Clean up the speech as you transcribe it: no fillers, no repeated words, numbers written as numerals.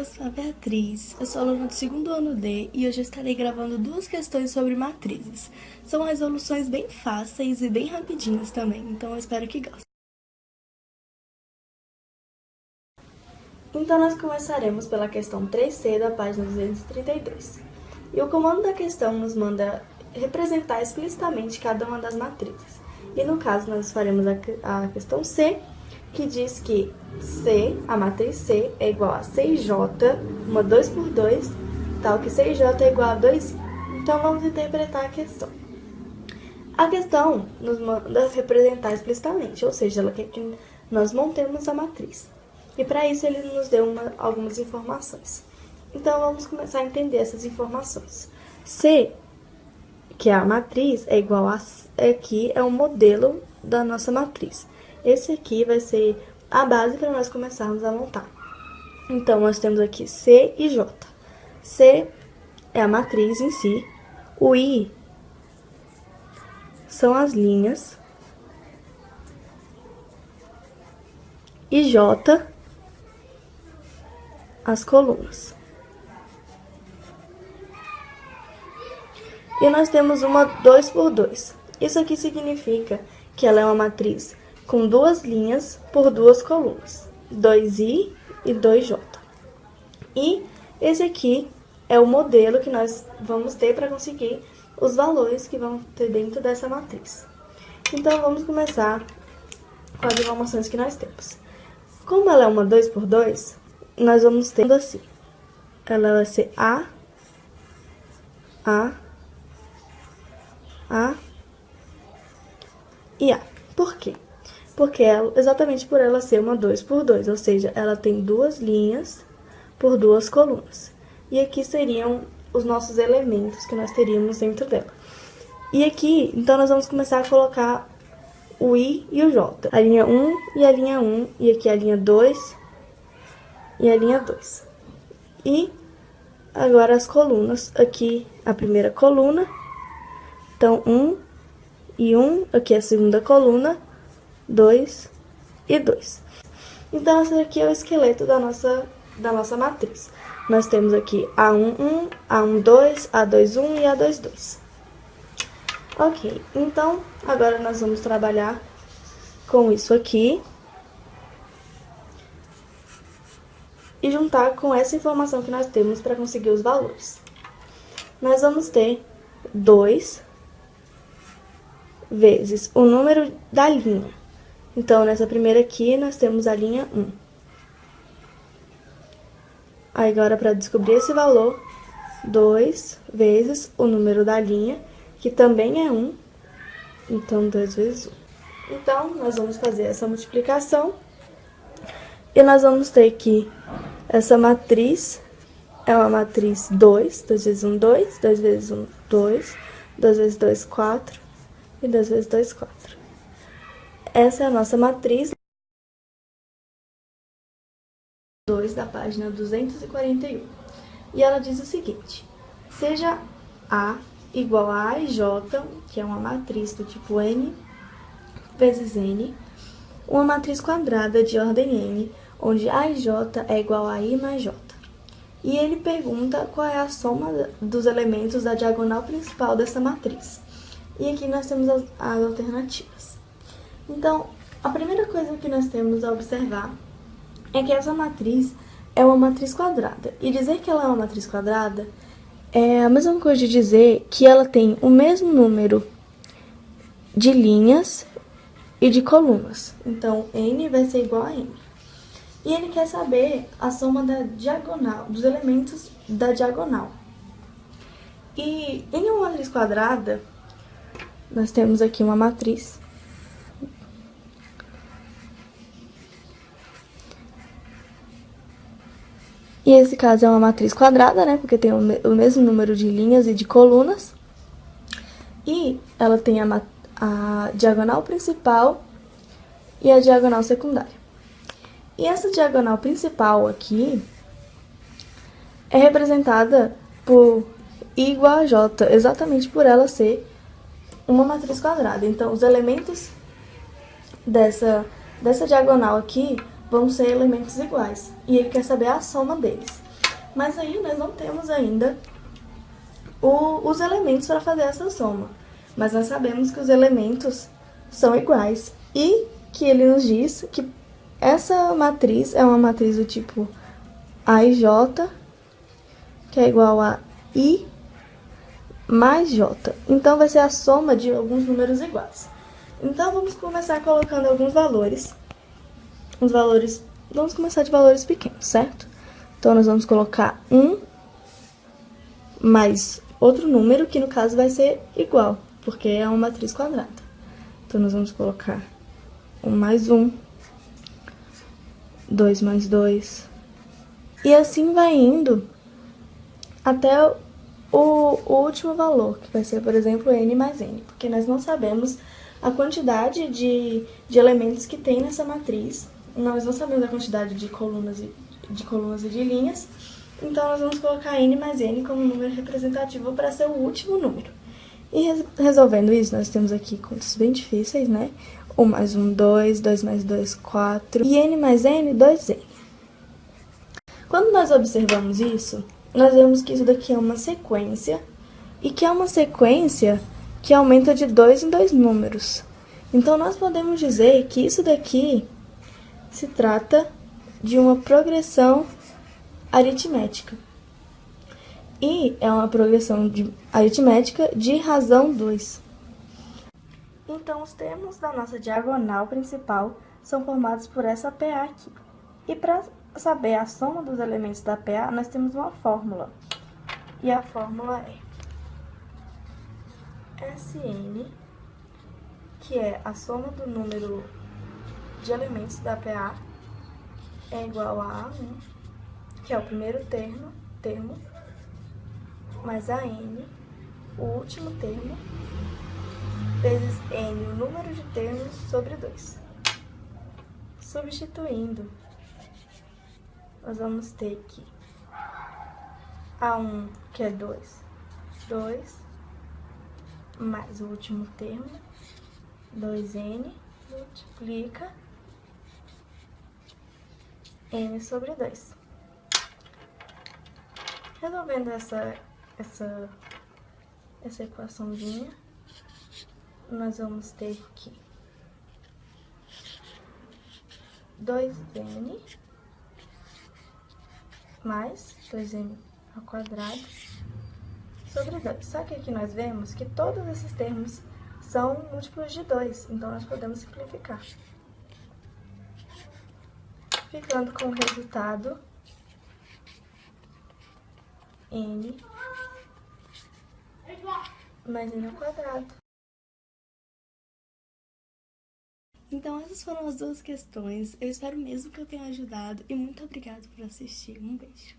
eu sou a Beatriz, eu sou aluna do segundo ano D e hoje eu estarei gravando duas questões sobre matrizes. São resoluções bem fáceis e bem rapidinhas também, então eu espero que gostem. Então nós começaremos pela questão 3C da página 232. E o comando da questão nos manda representar explicitamente cada uma das matrizes. E no caso nós faremos a questão C, que diz que C, a matriz C, é igual a 6J, uma 2 por 2, tal que 6J é igual a 2i. Então, vamos interpretar a questão. A questão nos manda representar explicitamente, ou seja, ela quer que nós montemos a matriz. E para isso, ele nos deu algumas informações. Então, vamos começar a entender essas informações. C, que é a matriz, é igual a... Aqui é o modelo da nossa matriz. Esse aqui vai ser a base para nós começarmos a montar. Então, nós temos aqui C e J. C é a matriz em si. O I são as linhas. E J, as colunas. E nós temos uma 2 por 2. Isso aqui significa que ela é uma matriz com duas linhas por duas colunas, 2i e 2j. E esse aqui é o modelo que nós vamos ter para conseguir os valores que vão ter dentro dessa matriz. Então, vamos começar com as informações que nós temos. Como ela é uma 2 por 2, nós vamos ter assim. Ela vai ser A, e A. Por quê? Porque exatamente por ela ser uma 2 por 2, ou seja, ela tem duas linhas por duas colunas. E aqui seriam os nossos elementos que nós teríamos dentro dela. E aqui, então, nós vamos começar a colocar o I e o J. A linha 1 e a linha 1, e aqui a linha 2 e a linha 2. E agora as colunas. Aqui a primeira coluna, então 1 e 1, aqui a segunda coluna, 2 e 2. Então, esse aqui é o esqueleto da nossa matriz. Nós temos aqui A11, A12, A21 e A22. Ok, então, agora nós vamos trabalhar com isso aqui e juntar com essa informação que nós temos para conseguir os valores. Nós vamos ter 2 vezes o número da linha. Então, nessa primeira aqui, nós temos a linha 1. Aí, agora, para descobrir esse valor, 2 vezes o número da linha, que também é 1. Então, 2 vezes 1. Então, nós vamos fazer essa multiplicação. E nós vamos ter que essa matriz é uma matriz 2. 2 vezes 1, 2. 2 vezes 1, 2. 2 vezes 2, 4. E 2 vezes 2, 4. Essa é a nossa matriz 2 da página 241. E ela diz o seguinte: seja A igual a A e J, que é uma matriz do tipo N vezes N, uma matriz quadrada de ordem N, onde A e J é igual a I mais J. E ele pergunta qual é a soma dos elementos da diagonal principal dessa matriz. E aqui nós temos as alternativas. Então, a primeira coisa que nós temos a observar é que essa matriz é uma matriz quadrada. E dizer que ela é uma matriz quadrada é a mesma coisa de dizer que ela tem o mesmo número de linhas e de colunas. Então, N vai ser igual a N. E ele quer saber a soma da diagonal, dos elementos da diagonal. E em uma matriz quadrada, nós temos aqui uma matriz. E esse caso é uma matriz quadrada, né? Porque tem o mesmo número de linhas e de colunas. E ela tem a diagonal principal e a diagonal secundária. E essa diagonal principal aqui é representada por I igual a J, exatamente por ela ser uma matriz quadrada. Então, os elementos dessa diagonal aqui vão ser elementos iguais. E ele quer saber a soma deles. Mas aí nós não temos ainda os elementos para fazer essa soma. Mas nós sabemos que os elementos são iguais e que ele nos diz que essa matriz é uma matriz do tipo AIJ, que é igual a I mais J. Então, vai ser a soma de alguns números iguais. Então, vamos começar colocando alguns valores. Vamos começar de valores pequenos, certo? Então, nós vamos colocar 1 mais outro número, que no caso vai ser igual, porque é uma matriz quadrada. Então, nós vamos colocar 1 mais 1, 2 mais 2, e assim vai indo até o último valor, que vai ser, por exemplo, n mais n, porque nós não sabemos a quantidade de elementos que tem nessa matriz, nós não sabemos a quantidade de colunas e de linhas, então nós vamos colocar n mais n como número representativo para ser o último número. E resolvendo isso, nós temos aqui contas bem difíceis, né? 1 mais 1, 2, 2 mais 2, 4, e n mais n, 2n. Quando nós observamos isso, nós vemos que isso daqui é uma sequência, e que é uma sequência que aumenta de 2 em 2 números. Então, nós podemos dizer que isso daqui se trata de uma progressão aritmética. E é uma progressão aritmética de razão 2. Então, os termos da nossa diagonal principal são formados por essa PA aqui. E para saber a soma dos elementos da PA, nós temos uma fórmula. E a fórmula é Sn, que é a soma do número de elementos da PA, é igual a A1, que é o primeiro termo, mais AN, o último termo, vezes N, o número de termos, sobre 2. Substituindo, nós vamos ter que A1, que é 2, mais o último termo, 2n, multiplica n sobre 2. Resolvendo essa equaçãozinha, nós vamos ter que 2n mais 2n ao quadrado sobre 2. Só que aqui nós vemos que todos esses termos são múltiplos de 2, então nós podemos simplificar. Ficando com o resultado n mais n ao quadrado. Então, essas foram as duas questões. Eu espero mesmo que eu tenha ajudado e muito obrigada por assistir. Um beijo.